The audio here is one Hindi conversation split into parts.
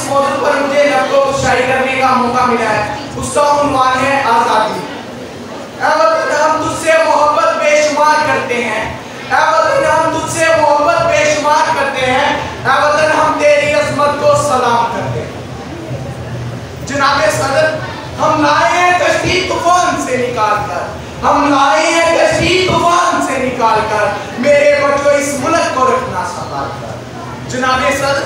मौजूद पर मुझे लफ्ज़ों शायरी करने का मौका मिला है, उसका उन्वान है आज़ादी। ऐ वतन हम तुझसे मोहब्बत बेशुमार करते हैं, ऐ वतन हम तुझसे मोहब्बत बेशुमार करते हैं, ऐ वतन हम तेरी अज़मत को सलाम करते हैं। जनाबे सदर, हम लाए हैं कश्ती तूफान से निकाल कर, हम लाए हैं कश्ती तूफान से निकाल कर, मेरे बच्चों इस मुल्क को रखना संभाल कर। जनाबे सदर,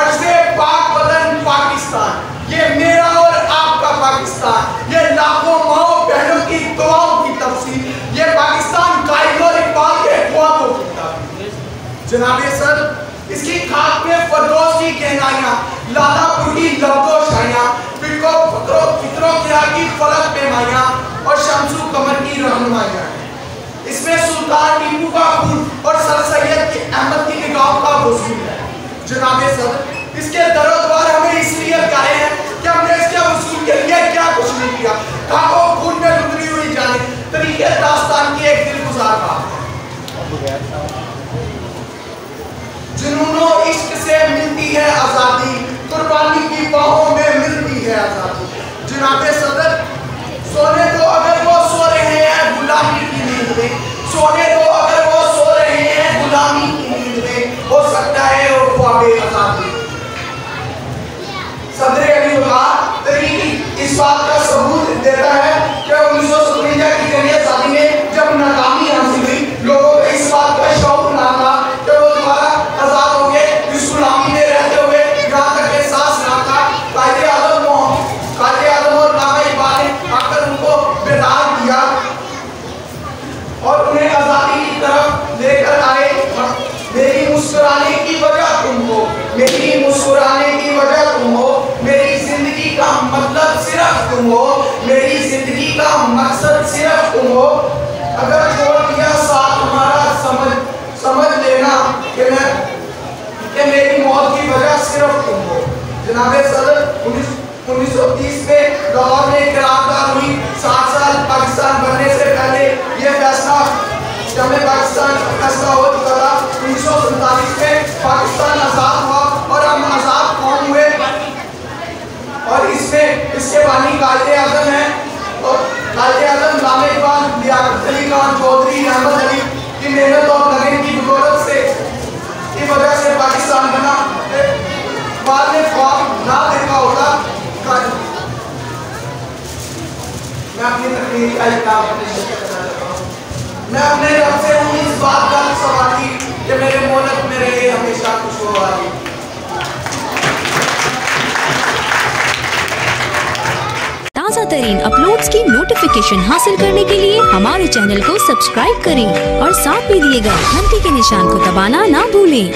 अर्ज़े पाक वतन पाकिस्तान, ये मेरा और आपका पाकिस्तान, ये लाखों माओ बहनों की दुआओं की तफसीर, ये पाकिस्तान कायद और इकबाल के ख्वाबों की ताबीर। जनाबे सर, इसकी खाक में फरदौस की गहराइयाँ, लालापुर की लफ्ज़ोशाइयाँ, फिक्रों की फलक पैमाइयाँ और शम्सु कमर की रहनुमाइयाँ हैं। इसमें सुल्तान टीपू का खून और सर सैयद की अहमद की निगाहों का वसूल है। जनाबे सर, इसके दरोद्वार हमें इसलिए प्यारे हैं कि हमने इसके वसूल के लिए क्या कुछ नहीं किया। खाको खून में रुदरी हुई जाने तरीके दास्तान की एक दिलगुजार बात है। जुनूनो इश्क से मिलती है आज़ादी, कुर्बानी की बाहों में मिलती है आज़ादी। जनाबे सदर, सोने दो अगर वो सो रहे हैं गुलामी की नींद में, सोने दो अगर वो सो रहे हैं गुलामी की नींद में, हो सकता है वो ख्वाबे आज़ादी। सदर अली वक़ार तहरीक इस बात का सबूत देता है कि 1957 की जरिए शादी में जब नाकामी हासिल हुई, लोगों को इस बात का शौक ना था कि वो दोबारा आज़ाद हो गए, इस गुलामी में रहते हुए यहाँ तक एहसास ना था। कायदे आज़म और नामा इकबाल ने आकर उनको बेदार किया और उन्हें आज़ादी की तरफ लेकर आए। मेरी मुस्कुराने की वजह तुम हो, मेरी मुस्कुराने की वजह तुम हो, मेरी जिंदगी का मतलब सिर्फ तुम हो, मेरी जिंदगी का मकसद सिर्फ तुम हो। अगर छोड़ दिया साथ हमारा समझ लेना कि मेरी मौत की वजह सिर्फ तुम हो। जनाबे सदर, 1930 में लाहौर में करारदाद हुई। 7 साल पाकिस्तान बनने से पहले ये फैसला हमें पाकिस्तान फैसला हो चुका था। 1947 में पाकिस्तान आज़ाद हुआ और हम आज़ाद कौम हुए और इसमें इसके बानी कायदे आज़म हैं और कायदे आज़म नामा इकबाल, लियाकत अली खान चौधरी, अहमद अली की मेहनत और लगन की बदौलत से की वजह से पाकिस्तान बना। बाद में ख्वाब ना देखा होता। मैं अपनी तकरीर का इख्तिताम करना चाहता हूँ। मैं अपने रब से हूँ इस बात का सवाली कि मेरे मुल्क में रहे हमेशा खुशहाली। ताज़ा तरीन अपलोड्स की नोटिफिकेशन हासिल करने के लिए हमारे चैनल को सब्सक्राइब करें और साथ में दिए गए घंटी के निशान को दबाना ना भूलें।